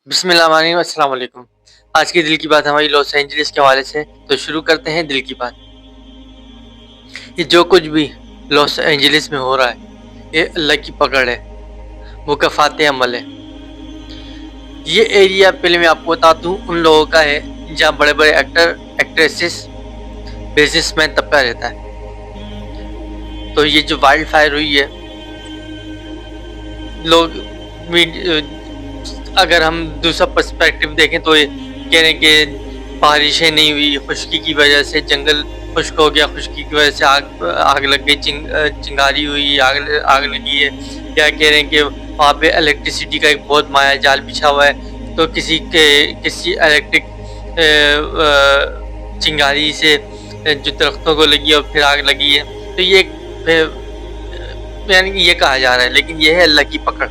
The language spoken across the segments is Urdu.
بسم اللہ الرحمن الرحیم، السلام علیکم۔ آج کی دل کی بات ہماری لاس اینجلس کے حوالے سے، تو شروع کرتے ہیں دل کی بات۔ یہ جو کچھ بھی لاس اینجلس میں ہو رہا ہے، یہ اللہ کی پکڑ ہے، مکافات عمل ہے۔ یہ ایریا پہلے میں آپ کو بتاتا ہوں ان لوگوں کا ہے جہاں بڑے بڑے ایکٹر ایکٹریسز بزنس مین طبقہ رہتا ہے۔ تو یہ جو وائلڈ فائر ہوئی ہے، لوگ اگر ہم دوسرا پرسپیکٹو دیکھیں تو یہ کہہ رہے ہیں کہ بارشیں نہیں ہوئی، خشکی کی وجہ سے جنگل خشک ہو گیا، خشکی کی وجہ سے آگ لگ گئی، چنگاری ہوئی، آگ لگی ہے، یا کہہ رہے ہیں کہ وہاں پہ الیکٹریسٹی کا ایک بہت مایا جال بچھا ہوا ہے، تو کسی الیکٹرک چنگاری سے جو درختوں کو لگی اور پھر آگ لگی ہے، تو یہ یعنی کہ یہ کہا جا رہا ہے، لیکن یہ ہے اللہ کی پکڑ۔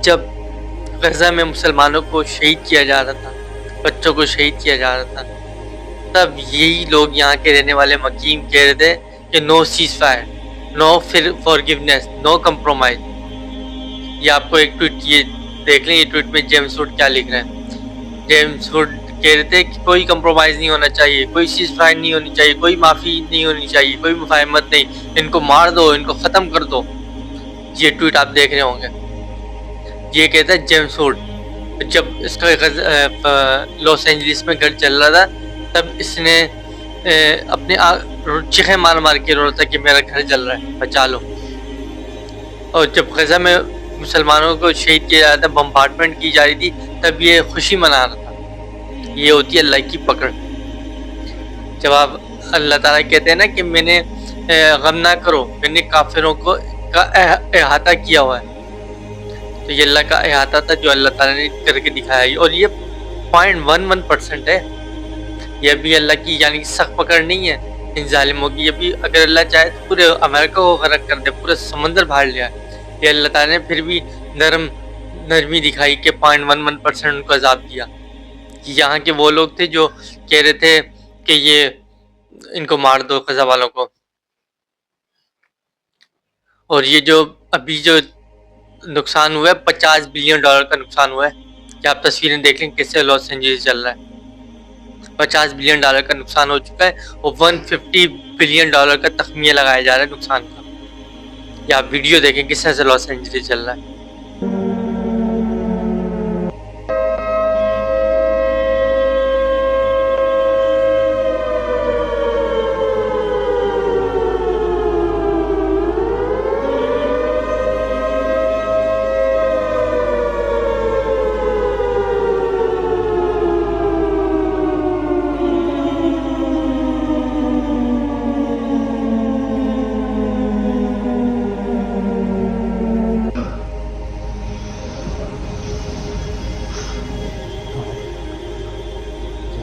جب غزہ میں مسلمانوں کو شہید کیا جا رہا تھا، بچوں کو شہید کیا جا رہا تھا، تب یہی لوگ یہاں کے رہنے والے مقیم کہہ رہے تھے کہ نو سیز فائر، نو فارگیونیس، نو کمپرومائز۔ یہ آپ کو ایک ٹویٹ یہ دیکھ لیں، یہ ٹویٹ میں جیمس ووڈ کیا لکھ رہے ہیں۔ جیمس ووڈ کہہ رہے تھے کہ کوئی کمپرومائز نہیں ہونا چاہیے، کوئی سیز فائر نہیں ہونی چاہیے، کوئی معافی نہیں ہونی چاہیے، کوئی مفاہمت نہیں، ان کو مار دو، ان کو ختم کر دو۔ یہ ٹویٹ آپ دیکھ رہے ہوں گے، یہ کہتا ہے جیمس ووڈ۔ جب اس کا لاس اینجلس میں گھر چل رہا تھا، تب اس نے اپنے چیخیں مار مار کے رو رہا تھا کہ میرا گھر جل رہا ہے، بچا لو۔ اور جب غزہ میں مسلمانوں کو شہید کیا جا رہا تھا، بمبارڈمنٹ کی جا رہی تھی، تب یہ خوشی منا رہا تھا۔ یہ ہوتی ہے اللہ کی پکڑ۔ جب آپ اللہ تعالیٰ کہتے ہیں نا کہ میں نے غم نہ کرو، میں نے کافروں کا احاطہ کیا ہوا ہے، تو یہ اللہ کا احاطہ تھا جو اللہ تعالیٰ نے کر کے دکھایا، اور یہ 0.11% ہے۔ یہ بھی اللہ کی یعنی سخت پکڑ نہیں ہے ان ظالموں کی۔ یہ بھی اگر اللہ چاہے تو پورے امریکہ کو غرق کر دے، پورا سمندر بھاڑ لیا۔ یہ اللہ تعالیٰ نے پھر بھی نرمی دکھائی کہ 0.11% ان کو عذاب دیا۔ یہاں کے وہ لوگ تھے جو کہہ رہے تھے کہ یہ ان کو مار دو، غزہ والوں کو۔ اور یہ جو ابھی جو نقصان ہوا ہے، $50 بلین کا نقصان ہوا ہے، کہ آپ تصویریں دیکھ لیں کیسے لاس اینجلس چل رہا ہے۔ $50 بلین کا نقصان ہو چکا ہے، اور $150 بلین کا تخمینہ لگایا جا رہا ہے نقصان کا۔ یا آپ ویڈیو دیکھیں کس طرح سے لاس اینجلس چل رہا ہے۔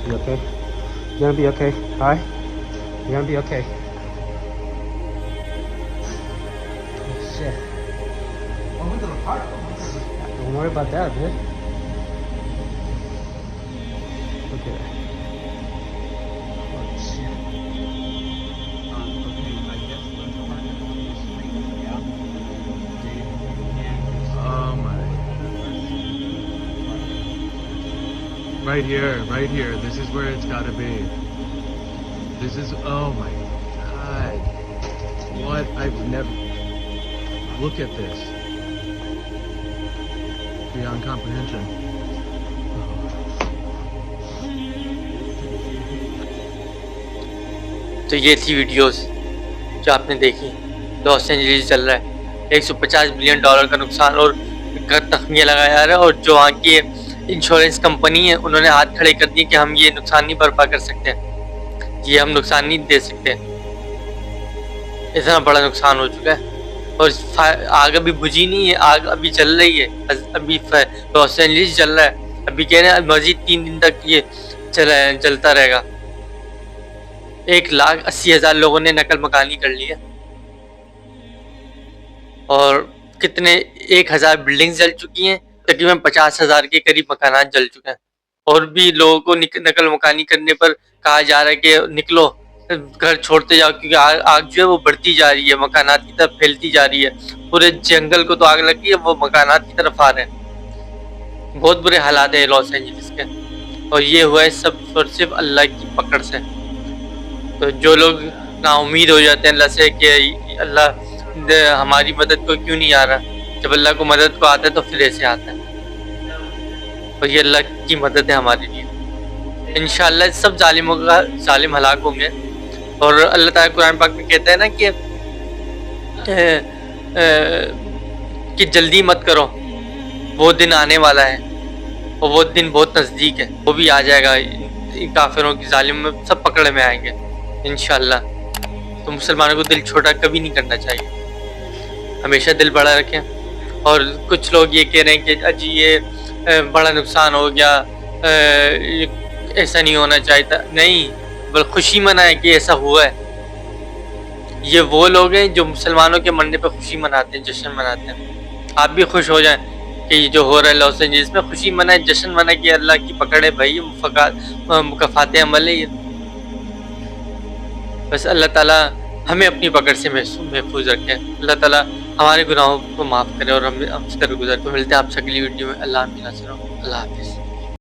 You okay? You're gonna be okay. All right? You're gonna be okay. Oh, shit. Don't worry about that, man. Look at that. Oh, shit. Oh my. Right here. This is where it's gotta be. This is, oh my God. What? I've never, look at this. Beyond comprehension. تو یہ تھی ویڈیوز جو آپ نے دیکھی، لاس اینجلس چل رہا ہے، $150 بلین کا نقصان اور تخمینہ لگایا جا رہا ہے، اور جو وہاں کی انشورنس کمپنی ہے انہوں نے ہاتھ کھڑے کر دیے کہ ہم یہ نقصان نہیں بھرپا کر سکتے، یہ ہم نقصان نہیں دے سکتے، اتنا بڑا نقصان ہو چکا ہے۔ اور آگ ابھی بجھی نہیں ہے، آگ ابھی چل رہی ہے، ابھی لاس اینجلس چل رہا ہے، ابھی کہہ رہے ہیں مزید 3 دن تک یہ چلتا رہے گا۔ 1,80,000 لوگوں نے نقل مکانی کر لی ہے، اور کتنے 1,000 بلڈنگز جل چکی ہیں، تقریباً 50,000 کے قریب مکانات جل چکے ہیں، اور بھی لوگوں کو نقل مکانی کرنے پر کہا جا رہا ہے کہ نکلو، گھر چھوڑتے جاؤ، کیونکہ آگ جو ہے وہ بڑھتی جا رہی ہے، مکانات کی طرف پھیلتی جا رہی ہے، پورے جنگل کو تو آگ لگ گئی ہے، وہ مکانات کی طرف آ رہے ہیں۔ بہت برے حالات ہیں لاس اینجلس کے، اور یہ ہوا ہے سب اور صرف اللہ کی پکڑ سے۔ تو جو لوگ نا امید ہو جاتے ہیں اللہ سے کہ اللہ ہماری مدد کو کیوں نہیں آ رہا، جب اللہ کو مدد کو آتا ہے تو پھر ایسے آتا ہے، اور یہ اللہ کی مدد ہے ہمارے لیے۔ انشاءاللہ سب ظالم ہلاک ہوں گے، اور اللہ تعالیٰ قرآن پاک میں کہتا ہے نا کہ جلدی مت کرو، وہ دن آنے والا ہے، اور وہ دن بہت نزدیک ہے، وہ بھی آ جائے گا، کافروں کی ظالم سب پکڑ میں آئیں گے انشاءاللہ۔ تو مسلمانوں کو دل چھوٹا کبھی نہیں کرنا چاہیے، ہمیشہ دل بڑا رکھیں۔ اور کچھ لوگ یہ کہہ رہے ہیں کہ اجی یہ بڑا نقصان ہو گیا، ایسا نہیں ہونا چاہیے تھا، نہیں، بلکہ خوشی منائیں کہ ایسا ہوا ہے۔ یہ وہ لوگ ہیں جو مسلمانوں کے مرنے پہ خوشی مناتے ہیں، جشن مناتے ہیں۔ آپ بھی خوش ہو جائیں کہ یہ جو ہو رہا ہے لاس اینجلس میں، خوشی منائیں، جشن منائیں کہ اللہ کی پکڑ ہے بھائی، مکافات عمل ہے یہ۔ بس اللہ تعالیٰ ہمیں اپنی پکڑ سے محفوظ رکھے، اللہ تعالیٰ ہمارے گناہوں کو معاف کرے اور ہم سے درگزر۔ تو ملتے ہیں آپ سے اگلی ویڈیو میں، اللہ حافظ۔